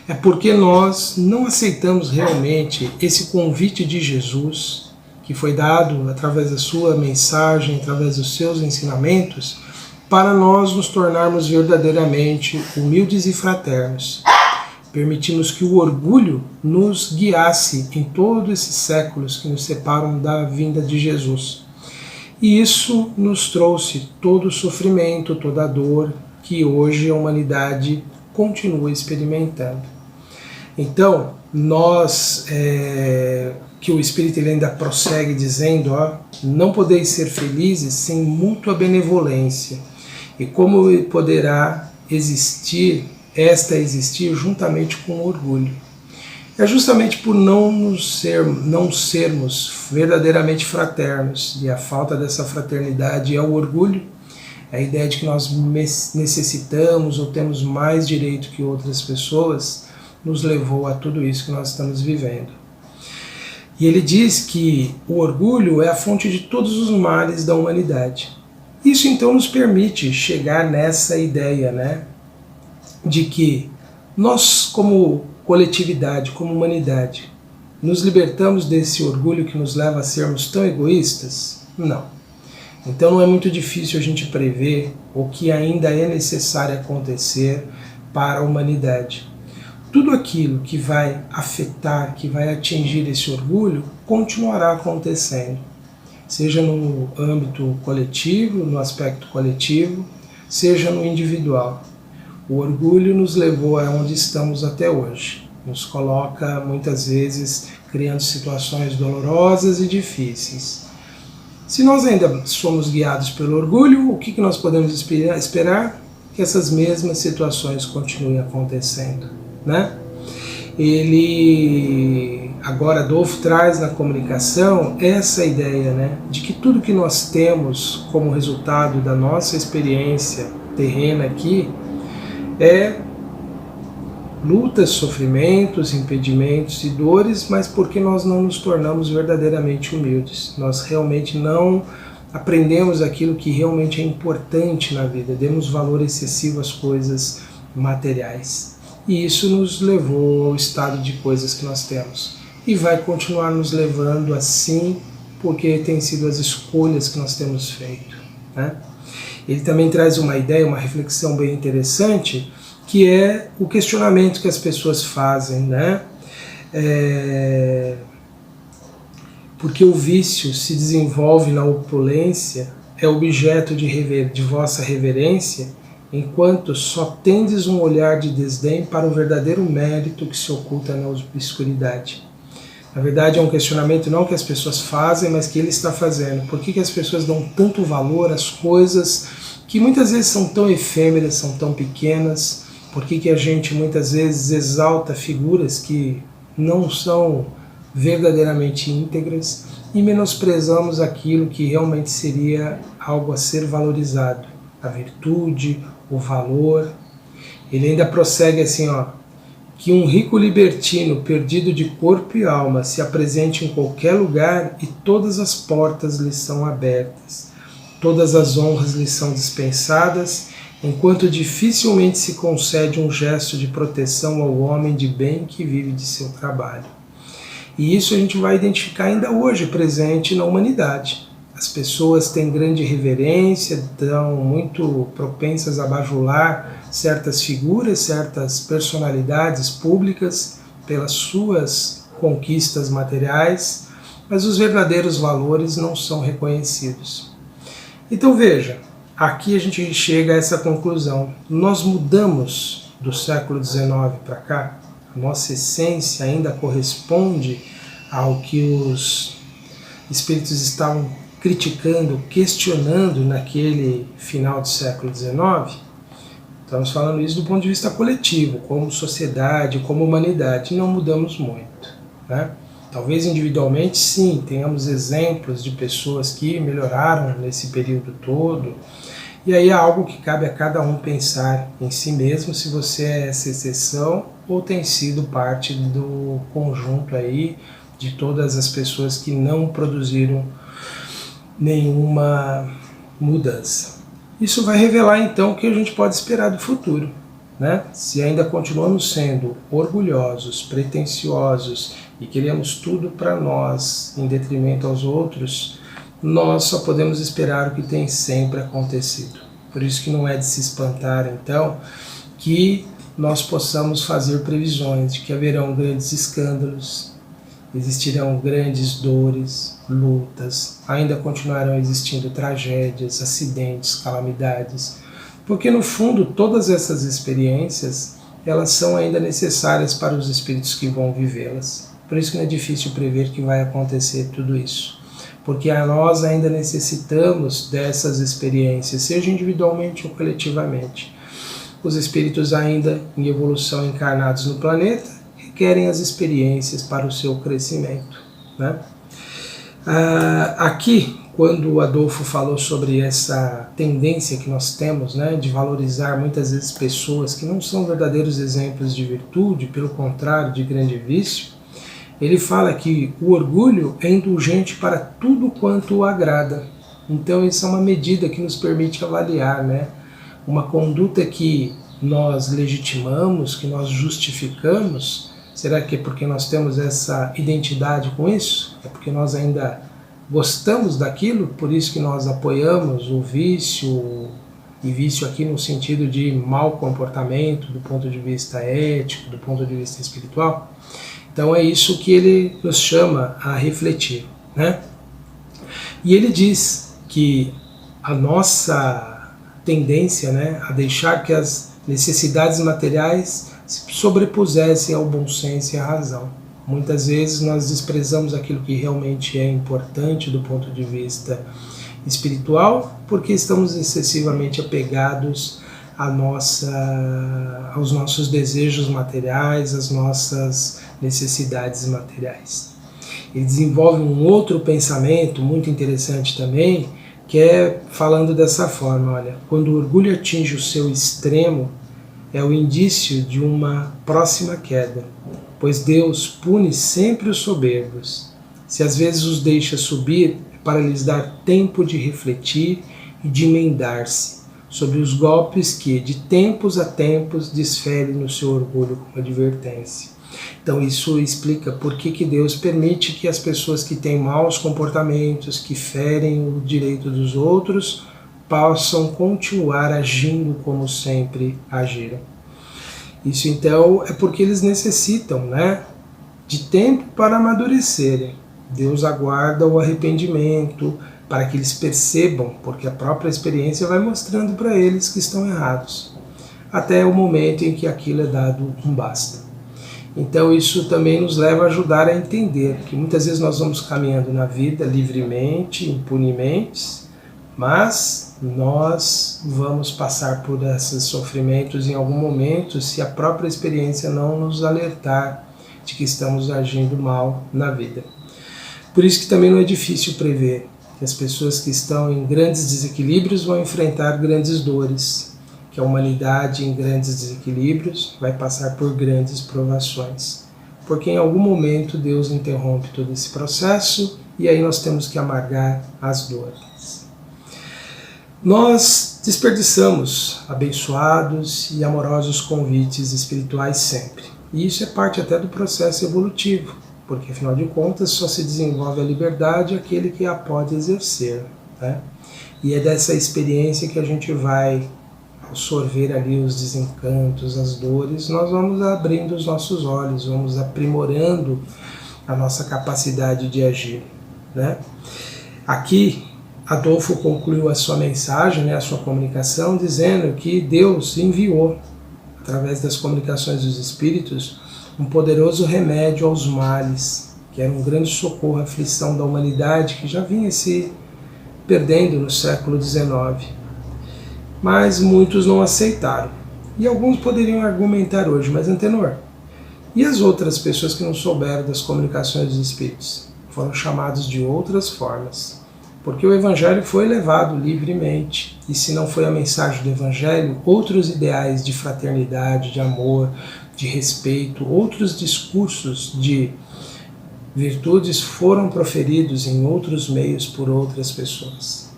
É porque nós não aceitamos realmente esse convite de Jesus, que foi dado através da sua mensagem, através dos seus ensinamentos, para nós nos tornarmos verdadeiramente humildes e fraternos. Permitimos que o orgulho nos guiasse em todos esses séculos que nos separam da vinda de Jesus. E isso nos trouxe todo o sofrimento, toda a dor que hoje a humanidade continua experimentando. Então, nós, que o Espírito ele ainda prossegue dizendo, não podeis ser felizes sem mútua benevolência. E como poderá existir juntamente com o orgulho? É justamente por não sermos verdadeiramente fraternos, e a falta dessa fraternidade é o orgulho, a ideia de que nós necessitamos ou temos mais direito que outras pessoas, nos levou a tudo isso que nós estamos vivendo. E ele diz que o orgulho é a fonte de todos os males da humanidade. Isso então nos permite chegar nessa ideia, né, de que nós, como coletividade, como humanidade, nos libertamos desse orgulho que nos leva a sermos tão egoístas? Não. Então não é muito difícil a gente prever o que ainda é necessário acontecer para a humanidade. Tudo aquilo que vai afetar, que vai atingir esse orgulho, continuará acontecendo. Seja no âmbito coletivo, no aspecto coletivo, seja no individual. O orgulho nos levou a onde estamos até hoje. Nos coloca, muitas vezes, criando situações dolorosas e difíceis. Se nós ainda somos guiados pelo orgulho, o que nós podemos esperar? Que essas mesmas situações continuem acontecendo, né? Agora Adolfo traz na comunicação essa ideia, né, de que tudo que nós temos como resultado da nossa experiência terrena aqui é lutas, sofrimentos, impedimentos e dores, mas porque nós não nos tornamos verdadeiramente humildes. Nós realmente não aprendemos aquilo que realmente é importante na vida, demos valor excessivo às coisas materiais. E isso nos levou ao estado de coisas que nós temos. E vai continuar nos levando assim, porque tem sido as escolhas que nós temos feito, né? Ele também traz uma ideia, uma reflexão bem interessante, que é o questionamento que as pessoas fazem, né? Porque o vício se desenvolve na opulência, é objeto de vossa reverência, enquanto só tendes um olhar de desdém para o verdadeiro mérito que se oculta na obscuridade. Na verdade é um questionamento não que as pessoas fazem, mas que ele está fazendo. Por que as pessoas dão tanto valor às coisas que muitas vezes são tão efêmeras, são tão pequenas, Por que a gente muitas vezes exalta figuras que não são verdadeiramente íntegras e menosprezamos aquilo que realmente seria algo a ser valorizado, a virtude, o valor. Ele ainda prossegue assim, que um rico libertino perdido de corpo e alma se apresente em qualquer lugar e todas as portas lhe são abertas, todas as honras lhe são dispensadas, enquanto dificilmente se concede um gesto de proteção ao homem de bem que vive de seu trabalho. E isso a gente vai identificar ainda hoje presente na humanidade. As pessoas têm grande reverência, estão muito propensas a bajular certas figuras, certas personalidades públicas pelas suas conquistas materiais, mas os verdadeiros valores não são reconhecidos. Então veja, aqui a gente chega a essa conclusão. Nós mudamos do século XIX para cá, a nossa essência ainda corresponde ao que os espíritos estavam criticando, questionando naquele final do século XIX. Estamos falando isso do ponto de vista coletivo, como sociedade, como humanidade, não mudamos muito, né? Talvez individualmente sim, tenhamos exemplos de pessoas que melhoraram nesse período todo, e aí é algo que cabe a cada um pensar em si mesmo, se você é essa exceção ou tem sido parte do conjunto aí de todas as pessoas que não produziram nenhuma mudança. Isso vai revelar então o que a gente pode esperar do futuro, né? Se ainda continuamos sendo orgulhosos, pretensiosos e queremos tudo para nós em detrimento aos outros, nós só podemos esperar o que tem sempre acontecido. Por isso que não é de se espantar então que nós possamos fazer previsões de que haverão grandes escândalos, existirão grandes dores, lutas, ainda continuarão existindo tragédias, acidentes, calamidades, porque no fundo todas essas experiências elas são ainda necessárias para os espíritos que vão vivê-las. Por isso que não é difícil prever que vai acontecer tudo isso, porque nós ainda necessitamos dessas experiências, seja individualmente ou coletivamente. Os espíritos ainda em evolução encarnados no planeta requerem as experiências para o seu crescimento, né? Aqui, quando o Adolfo falou sobre essa tendência que nós temos, né, de valorizar muitas vezes pessoas que não são verdadeiros exemplos de virtude, pelo contrário, de grande vício, ele fala que o orgulho é indulgente para tudo quanto o agrada. Então isso é uma medida que nos permite avaliar, né, uma conduta que nós legitimamos, que nós justificamos. Será que é porque nós temos essa identidade com isso? É porque nós ainda gostamos daquilo, por isso que nós apoiamos o vício, e vício aqui no sentido de mau comportamento do ponto de vista ético, do ponto de vista espiritual? Então é isso que ele nos chama a refletir, né? E ele diz que a nossa tendência, né, a deixar que as necessidades materiais se sobrepusessem ao bom senso e à razão. Muitas vezes nós desprezamos aquilo que realmente é importante do ponto de vista espiritual, porque estamos excessivamente apegados aos nossos desejos materiais, às nossas necessidades materiais. Ele desenvolve um outro pensamento muito interessante também, que é falando dessa forma, olha, quando o orgulho atinge o seu extremo, é o indício de uma próxima queda, pois Deus pune sempre os soberbos. Se às vezes os deixa subir, é para lhes dar tempo de refletir e de emendar-se sobre os golpes que, de tempos a tempos, desfere no seu orgulho como advertência. Então isso explica por que Deus permite que as pessoas que têm maus comportamentos, que ferem o direito dos outros, possam continuar agindo como sempre agiram. Isso então é porque eles necessitam, né, de tempo para amadurecerem. Deus aguarda o arrependimento para que eles percebam, porque a própria experiência vai mostrando para eles que estão errados, até o momento em que aquilo é dado um basta. Então isso também nos leva a ajudar a entender que muitas vezes nós vamos caminhando na vida livremente, impunemente, mas nós vamos passar por esses sofrimentos em algum momento se a própria experiência não nos alertar de que estamos agindo mal na vida. Por isso que também não é difícil prever que as pessoas que estão em grandes desequilíbrios vão enfrentar grandes dores, que a humanidade em grandes desequilíbrios vai passar por grandes provações, porque em algum momento Deus interrompe todo esse processo e aí nós temos que amargar as dores. Nós desperdiçamos abençoados e amorosos convites espirituais sempre. E isso é parte até do processo evolutivo, porque afinal de contas só se desenvolve a liberdade aquele que a pode exercer, né? E é dessa experiência que a gente vai absorver ali os desencantos, as dores, nós vamos abrindo os nossos olhos, vamos aprimorando a nossa capacidade de agir, né? Aqui Adolfo concluiu a sua mensagem, a sua comunicação, dizendo que Deus enviou, através das comunicações dos Espíritos, um poderoso remédio aos males, que era um grande socorro à aflição da humanidade que já vinha se perdendo no século XIX. Mas muitos não aceitaram. E alguns poderiam argumentar hoje, mas Antenor, e as outras pessoas que não souberam das comunicações dos Espíritos? Foram chamados de outras formas. Porque o Evangelho foi levado livremente, e se não foi a mensagem do Evangelho, outros ideais de fraternidade, de amor, de respeito, outros discursos de virtudes foram proferidos em outros meios por outras pessoas.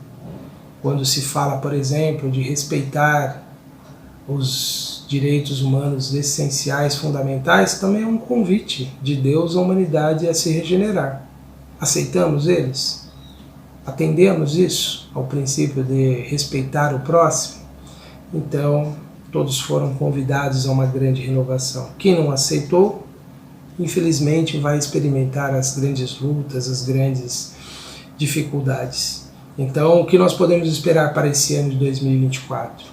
Quando se fala, por exemplo, de respeitar os direitos humanos essenciais, fundamentais, também é um convite de Deus à humanidade a se regenerar. Aceitamos eles? Atendemos isso ao princípio de respeitar o próximo? Então, todos foram convidados a uma grande renovação. Quem não aceitou, infelizmente, vai experimentar as grandes lutas, as grandes dificuldades. Então, o que nós podemos esperar para esse ano de 2024?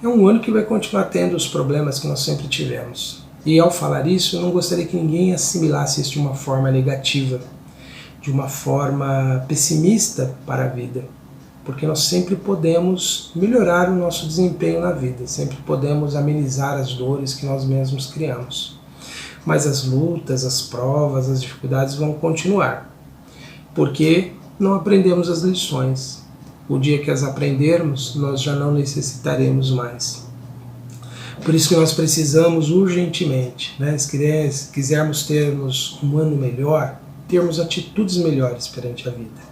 É um ano que vai continuar tendo os problemas que nós sempre tivemos. E ao falar isso, eu não gostaria que ninguém assimilasse isso de uma forma negativa, de uma forma pessimista para a vida, porque nós sempre podemos melhorar o nosso desempenho na vida, sempre podemos amenizar as dores que nós mesmos criamos. Mas as lutas, as provas, as dificuldades vão continuar, porque não aprendemos as lições. O dia que as aprendermos, nós já não necessitaremos mais. Por isso que nós precisamos urgentemente, né? Se quisermos termos um ano melhor, termos atitudes melhores perante a vida.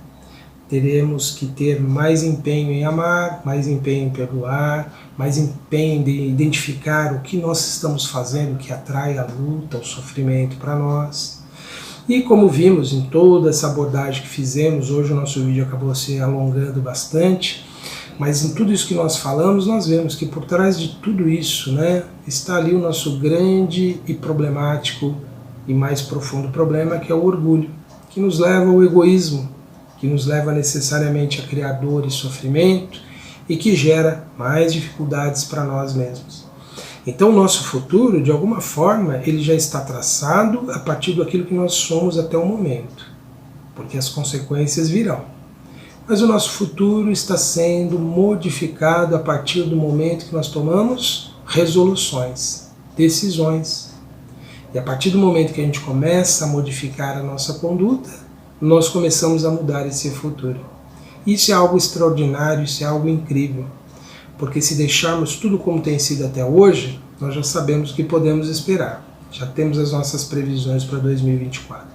Teremos que ter mais empenho em amar, mais empenho em perdoar, mais empenho em identificar o que nós estamos fazendo que atrai a luta, o sofrimento para nós. E como vimos em toda essa abordagem que fizemos, hoje o nosso vídeo acabou se alongando bastante, mas em tudo isso que nós falamos, nós vemos que por trás de tudo isso, né, está ali o nosso grande e problemático e mais profundo problema, que é o orgulho, que nos leva ao egoísmo, que nos leva necessariamente a criar dor e sofrimento e que gera mais dificuldades para nós mesmos. Então o nosso futuro, de alguma forma, ele já está traçado a partir daquilo que nós somos até o momento, porque as consequências virão. Mas o nosso futuro está sendo modificado a partir do momento que nós tomamos resoluções, decisões. E a partir do momento que a gente começa a modificar a nossa conduta, nós começamos a mudar esse futuro. Isso é algo extraordinário, isso é algo incrível. Porque se deixarmos tudo como tem sido até hoje, nós já sabemos o que podemos esperar. Já temos as nossas previsões para 2024.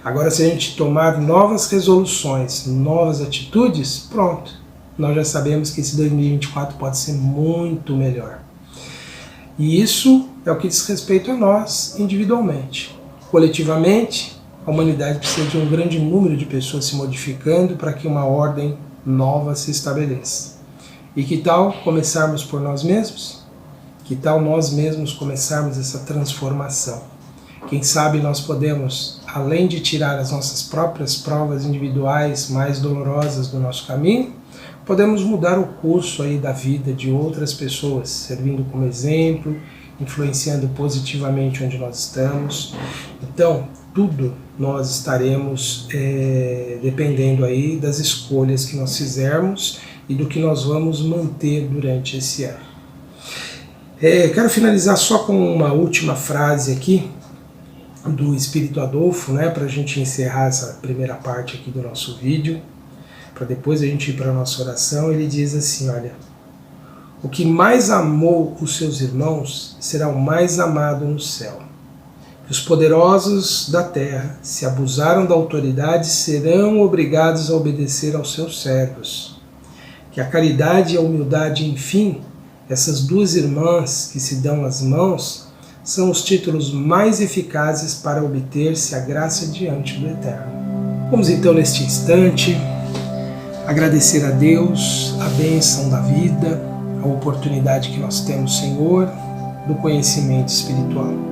Agora, se a gente tomar novas resoluções, novas atitudes, pronto. Nós já sabemos que esse 2024 pode ser muito melhor. E isso é o que diz respeito a nós individualmente. Coletivamente, a humanidade precisa de um grande número de pessoas se modificando para que uma ordem nova se estabeleça. E que tal começarmos por nós mesmos? Que tal nós mesmos começarmos essa transformação? Quem sabe nós podemos, além de tirar as nossas próprias provas individuais mais dolorosas do nosso caminho, podemos mudar o curso aí da vida de outras pessoas, servindo como exemplo, influenciando positivamente onde nós estamos. Então, tudo nós estaremos dependendo aí das escolhas que nós fizermos e do que nós vamos manter durante esse ano. Quero finalizar só com uma última frase aqui do Espírito Adolfo, para a gente encerrar essa primeira parte aqui do nosso vídeo, para depois a gente ir para a nossa oração. Ele diz assim, olha: o que mais amou os seus irmãos será o mais amado no céu. Os poderosos da terra, se abusaram da autoridade, serão obrigados a obedecer aos seus servos. Que a caridade e a humildade, enfim, essas duas irmãs que se dão as mãos, são os títulos mais eficazes para obter-se a graça diante do Eterno. Vamos então, neste instante, agradecer a Deus a bênção da vida, a oportunidade que nós temos, Senhor, do conhecimento espiritual.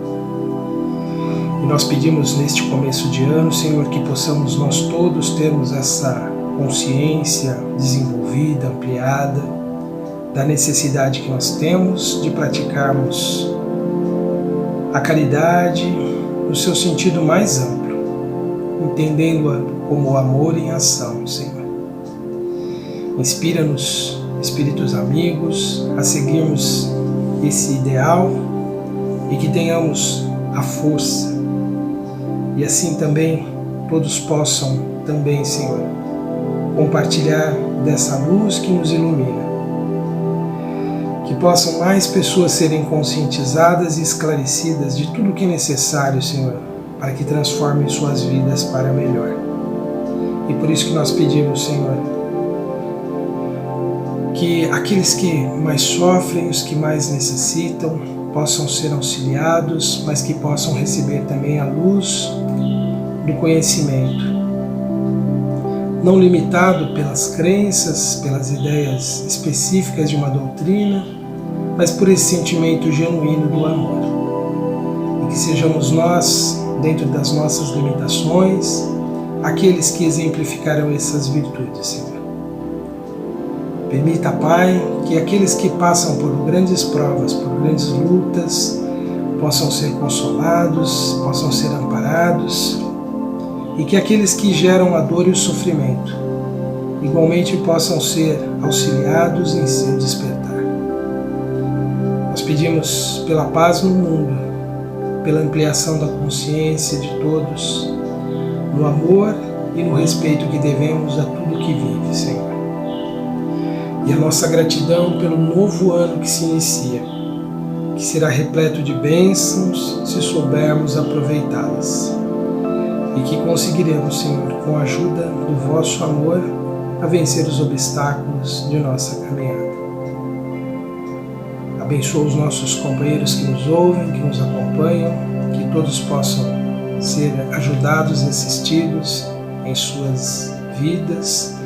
E nós pedimos neste começo de ano, Senhor, que possamos nós todos termos essa consciência desenvolvida, ampliada, da necessidade que nós temos de praticarmos a caridade no seu sentido mais amplo, entendendo-a como o amor em ação, Senhor. Inspira-nos, espíritos amigos, a seguirmos esse ideal e que tenhamos a força e assim também todos possam também, Senhor, compartilhar dessa luz que nos ilumina. Que possam mais pessoas serem conscientizadas e esclarecidas de tudo o que é necessário, Senhor, para que transformem suas vidas para melhor. E por isso que nós pedimos, Senhor, que aqueles que mais sofrem, os que mais necessitam, possam ser auxiliados, mas que possam receber também a luz do conhecimento, não limitado pelas crenças, pelas ideias específicas de uma doutrina, mas por esse sentimento genuíno do amor. E que sejamos nós, dentro das nossas limitações, aqueles que exemplificarão essas virtudes, Senhor. Permita, Pai, que aqueles que passam por grandes provas, por grandes lutas, possam ser consolados, possam ser amparados, e que aqueles que geram a dor e o sofrimento, igualmente possam ser auxiliados em seu despertar. Nós pedimos pela paz no mundo, pela ampliação da consciência de todos, no amor e no respeito que devemos a tudo que vive, Senhor. E a nossa gratidão pelo novo ano que se inicia, que será repleto de bênçãos se soubermos aproveitá-las. E que conseguiremos, Senhor, com a ajuda do vosso amor, a vencer os obstáculos de nossa caminhada. Abençoa os nossos companheiros que nos ouvem, que nos acompanham, que todos possam ser ajudados e assistidos em suas vidas,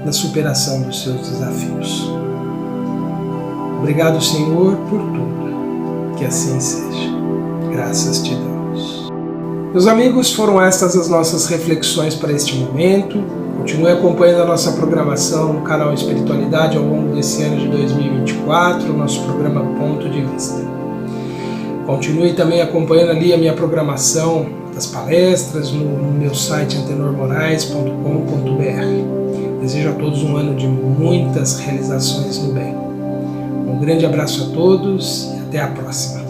na superação dos seus desafios. Obrigado, Senhor, por tudo. Que assim seja. Graças te damos. Meus amigos, foram estas as nossas reflexões para este momento. Continue acompanhando a nossa programação no canal Espiritualidade ao longo desse ano de 2024, o nosso programa Ponto de Vista. Continue também acompanhando ali a minha programação das palestras no meu site antenormorais.com.br. Desejo a todos um ano de muitas realizações no bem. Um grande abraço a todos e até a próxima.